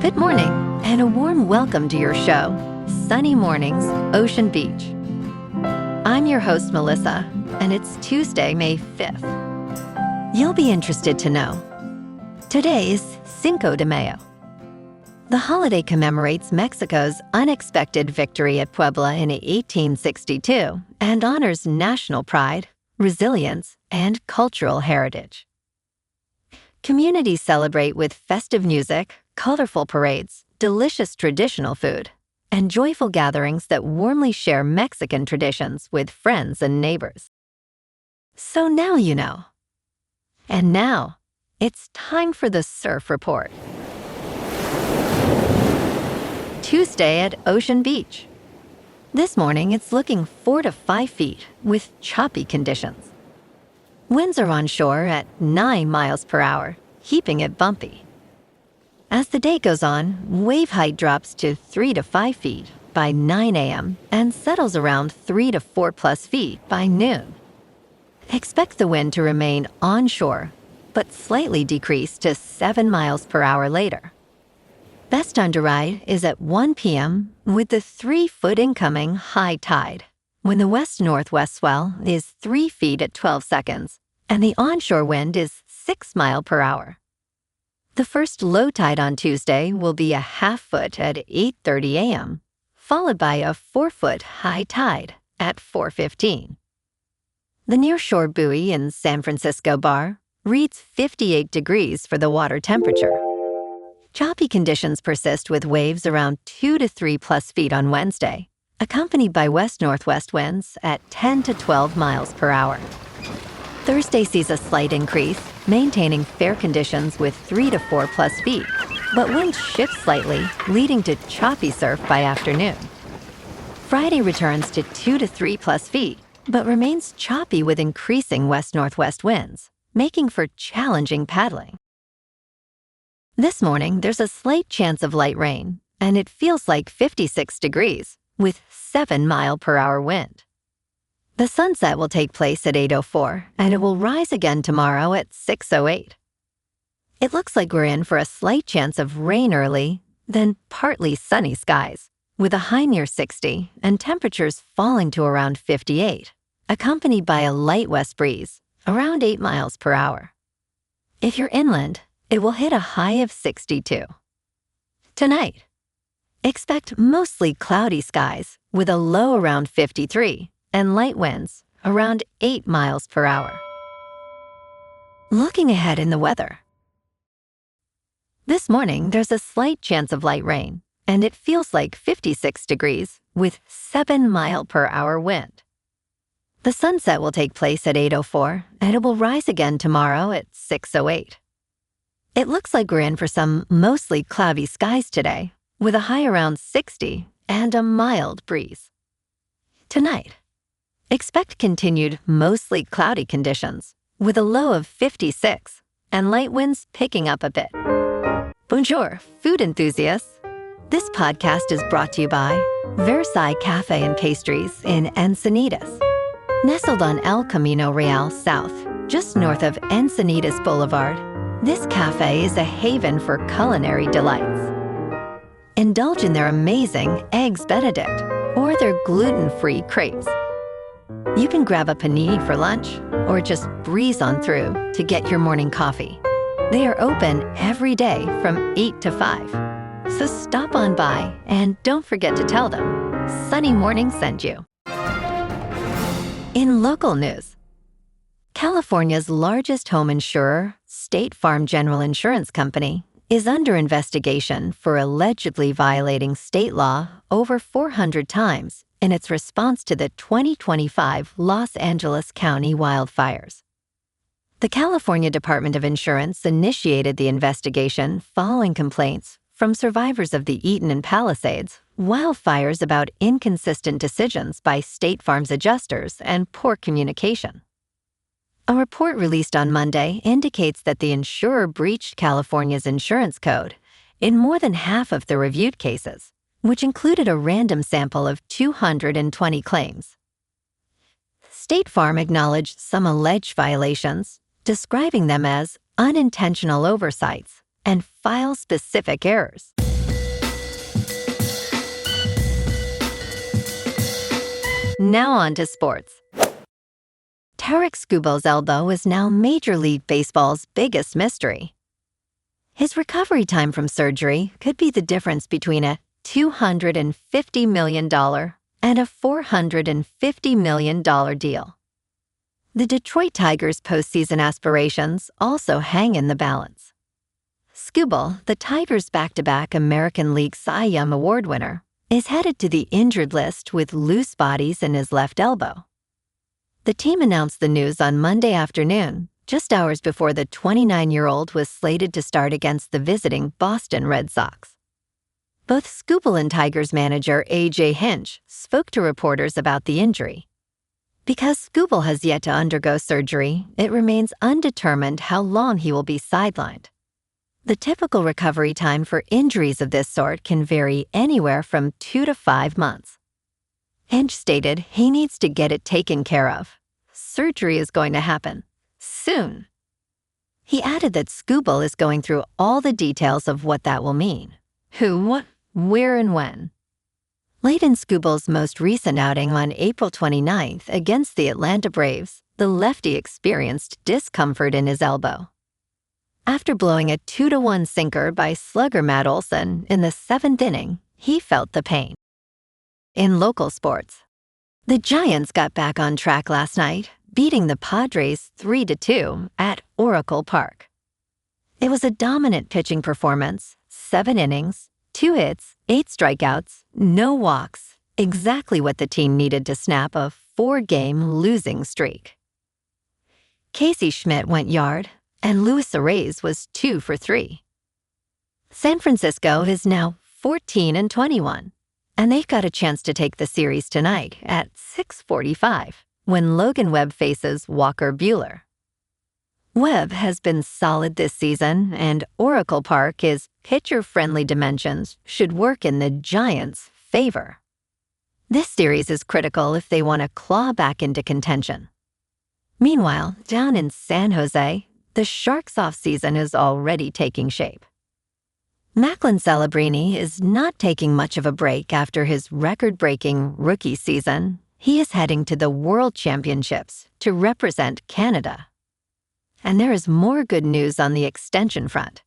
Good morning, and a warm welcome to your show, Sunny Mornings, Ocean Beach. I'm your host, Melissa, and it's Tuesday, May 5th. You'll be interested to know. Today is Cinco de Mayo. The holiday commemorates Mexico's unexpected victory at Puebla in 1862 and honors national pride, resilience, and cultural heritage. Communities celebrate with festive music, colorful parades, delicious traditional food, and joyful gatherings that warmly share Mexican traditions with friends and neighbors. So now you know. And now, it's time for the Surf Report. Tuesday at Ocean Beach. This morning, it's looking 4 to 5 feet with choppy conditions. Winds are on shore at 9 miles per hour, keeping it bumpy. As the day goes on, wave height drops to 3 to 5 feet by 9 a.m. and settles around 3 to 4 plus feet by noon. Expect the wind to remain onshore, but slightly decrease to 7 miles per hour later. Best time to ride is at 1 p.m. with the 3-foot incoming high tide, when the west-northwest swell is 3 feet at 12 seconds, and the onshore wind is 6 miles per hour. The first low tide on Tuesday will be a half-foot at 8:30 a.m., followed by a 4-foot high tide at 4:15. The nearshore buoy in San Francisco Bar reads 58 degrees for the water temperature. Choppy conditions persist with waves around 2 to 3 plus feet on Wednesday, accompanied by west-northwest winds at 10 to 12 miles per hour. Thursday sees a slight increase, maintaining fair conditions with 3 to 4 plus feet, but winds shift slightly, leading to choppy surf by afternoon. Friday returns to 2 to 3 plus feet, but remains choppy with increasing west-northwest winds, making for challenging paddling. This morning, there's a slight chance of light rain, and it feels like 56 degrees, with 7 mile per hour wind. The sunset will take place at 8:04, and it will rise again tomorrow at 6:08. It looks like we're in for a slight chance of rain early, then partly sunny skies, with a high near 60 and temperatures falling to around 58, accompanied by a light west breeze, around 8 miles per hour. If you're inland, it will hit a high of 62. Tonight, expect mostly cloudy skies with a low around 53 and light winds around 8 miles per hour. Looking ahead in the weather. This morning, there's a slight chance of light rain, and it feels like 56 degrees with 7 mile per hour wind. The sunset will take place at 8:04, and it will rise again tomorrow at 6:08. It looks like we're in for some mostly cloudy skies today, with a high around 60 and a mild breeze. Tonight, expect continued mostly cloudy conditions, with a low of 56 and light winds picking up a bit. Bonjour, food enthusiasts. This podcast is brought to you by Versailles Cafe and Pastries in Encinitas. Nestled on El Camino Real South, just north of Encinitas Boulevard, this cafe is a haven for culinary delights. Indulge in their amazing Eggs Benedict or their gluten-free crepes. You can grab a panini for lunch or just breeze on through to get your morning coffee. They are open every day from 8 to 5. So stop on by and don't forget to tell them Sunny Morning sent you. In local news, California's largest home insurer, State Farm General Insurance Company, is under investigation for allegedly violating state law over 400 times in its response to the 2025 Los Angeles County wildfires. The California Department of Insurance initiated the investigation following complaints from survivors of the Eaton and Palisades wildfires about inconsistent decisions by State Farm's adjusters and poor communication. A report released on Monday indicates that the insurer breached California's insurance code in more than half of the reviewed cases, which included a random sample of 220 claims. State Farm acknowledged some alleged violations, describing them as unintentional oversights and file-specific errors. Now on to sports. Tarik Skubal's elbow is now Major League Baseball's biggest mystery. His recovery time from surgery could be the difference between a $250 million and a $450 million deal. The Detroit Tigers' postseason aspirations also hang in the balance. Skubal, the Tigers' back-to-back American League Cy Young Award winner, is headed to the injured list with loose bodies in his left elbow. The team announced the news on Monday afternoon, just hours before the 29-year-old was slated to start against the visiting Boston Red Sox. Both Skubal and Tigers manager A.J. Hinch spoke to reporters about the injury. Because Skubal has yet to undergo surgery, it remains undetermined how long he will be sidelined. The typical recovery time for injuries of this sort can vary anywhere from 2 to 5 months. Hinch stated he needs to get it taken care of. Surgery is going to happen soon. He added that Skubal is going through all the details of what that will mean. Who, what, where, and when. Late in Skubal's most recent outing on April 29th against the Atlanta Braves, the lefty experienced discomfort in his elbow. After blowing a 2-1 sinker by slugger Matt Olson in the 7th inning, he felt the pain. In local sports, the Giants got back on track last night, beating the Padres 3-2 at Oracle Park. It was a dominant pitching performance, 7 innings, 2 hits, 8 strikeouts, no walks, exactly what the team needed to snap a 4-game losing streak. Casey Schmidt went yard, and Luis Arraez was 2 for 3. San Francisco is now 14-21, and they've got a chance to take the series tonight at 6:45 when Logan Webb faces Walker Buehler. Webb has been solid this season, and Oracle Park is pitcher-friendly dimensions should work in the Giants' favor. This series is critical if they want to claw back into contention. Meanwhile, down in San Jose, the Sharks' offseason is already taking shape. Macklin Celebrini is not taking much of a break after his record-breaking rookie season. He is heading to the World Championships to represent Canada. And there is more good news on the extension front.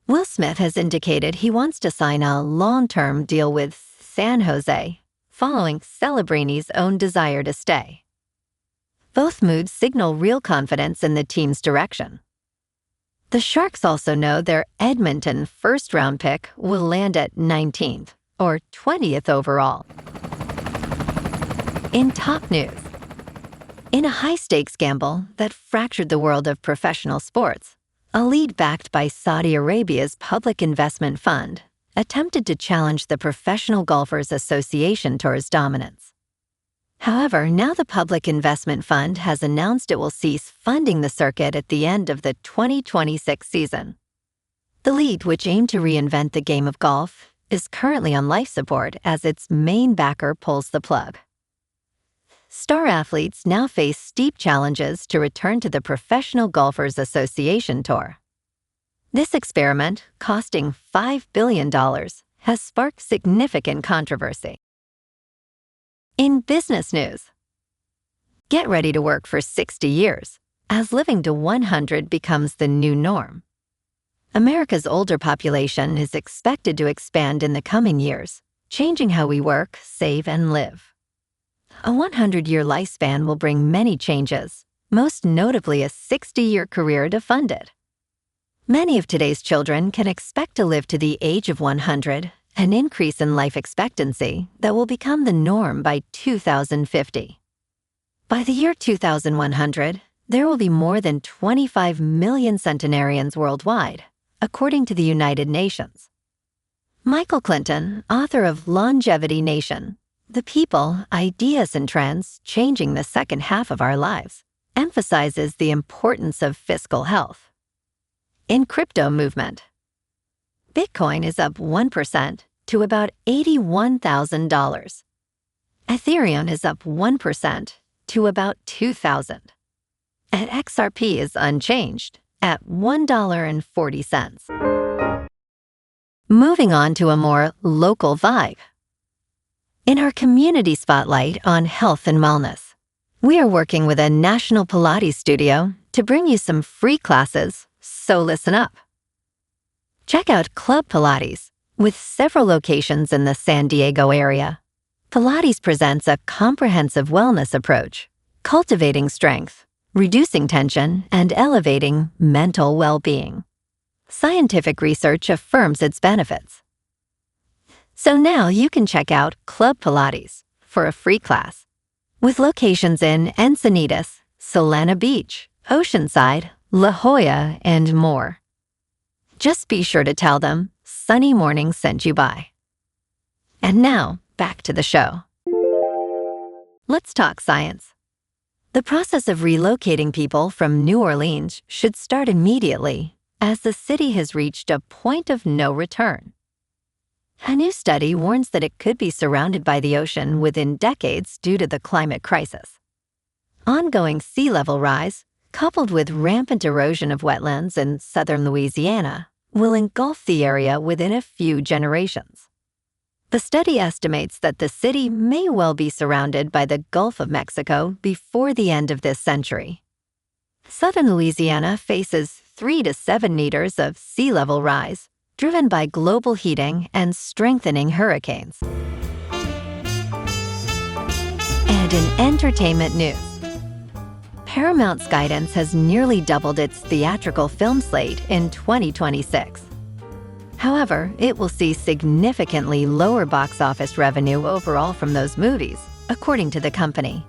Will Smith has indicated he wants to sign a long-term deal with San Jose, following Celebrini's own desire to stay. Both moves signal real confidence in the team's direction. The Sharks also know their Edmonton first-round pick will land at 19th, or 20th overall. In top news, in a high-stakes gamble that fractured the world of professional sports, a lead backed by Saudi Arabia's Public Investment Fund attempted to challenge the Professional Golfers Association Tour's dominance. However, now the Public Investment Fund has announced it will cease funding the circuit at the end of the 2026 season. The league, which aimed to reinvent the game of golf, is currently on life support as its main backer pulls the plug. Star athletes now face steep challenges to return to the Professional Golfers Association Tour. This experiment, costing $5 billion, has sparked significant controversy. In business news, get ready to work for 60 years as living to 100 becomes the new norm. America's older population is expected to expand in the coming years, changing how we work, save, and live. A 100-year lifespan will bring many changes, most notably a 60-year career to fund it. Many of today's children can expect to live to the age of 100, an increase in life expectancy that will become the norm by 2050. By the year 2100, there will be more than 25 million centenarians worldwide, according to the United Nations. Michael Clinton, author of Longevity Nation, The People, Ideas, and Trends Changing the Second Half of Our Lives, emphasizes the importance of fiscal health. In crypto movement, Bitcoin is up 1% to about $81,000. Ethereum is up 1% to about $2,000. And XRP is unchanged at $1.40. Moving on to a more local vibe. In our community spotlight on health and wellness, we are working with a national Pilates studio to bring you some free classes, so listen up. Check out Club Pilates, with several locations in the San Diego area. Pilates presents a comprehensive wellness approach, cultivating strength, reducing tension, and elevating mental well-being. Scientific research affirms its benefits. So now you can check out Club Pilates for a free class, with locations in Encinitas, Solana Beach, Oceanside, La Jolla, and more. Just be sure to tell them Sunny Morning sent you by. And now, back to the show. Let's talk science. The process of relocating people from New Orleans should start immediately, as the city has reached a point of no return. A new study warns that it could be surrounded by the ocean within decades due to the climate crisis. Ongoing sea level rise, coupled with rampant erosion of wetlands in southern Louisiana, will engulf the area within a few generations. The study estimates that the city may well be surrounded by the Gulf of Mexico before the end of this century. Southern Louisiana faces 3 to 7 meters of sea level rise, driven by global heating and strengthening hurricanes. And in entertainment news, Paramount's guidance has nearly doubled its theatrical film slate in 2026. However, it will see significantly lower box office revenue overall from those movies, according to the company.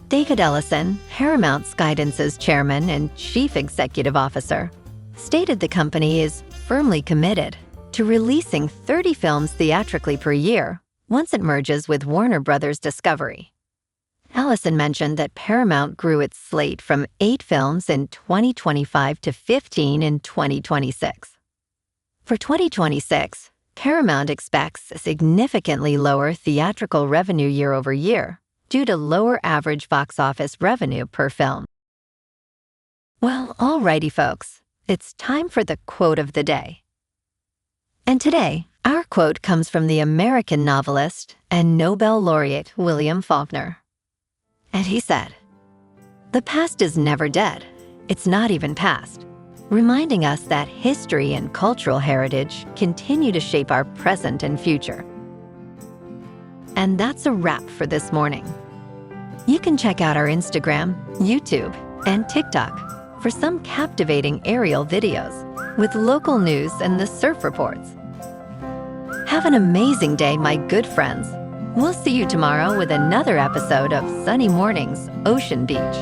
David Ellison, Paramount's guidance's chairman and chief executive officer, stated the company is firmly committed to releasing 30 films theatrically per year once it merges with Warner Bros. Discovery. Ellison mentioned that Paramount grew its slate from 8 films in 2025 to 15 in 2026. For 2026, Paramount expects significantly lower theatrical revenue year over year due to lower average box office revenue per film. Well, alrighty folks, it's time for the quote of the day. And today, our quote comes from the American novelist and Nobel laureate William Faulkner. And he said, "The past is never dead. It's not even past," reminding us that history and cultural heritage continue to shape our present and future. And that's a wrap for this morning. You can check out our Instagram, YouTube, and TikTok for some captivating aerial videos with local news and the surf reports. Have an amazing day, my good friends. We'll see you tomorrow with another episode of Sunny Mornings, Ocean Beach.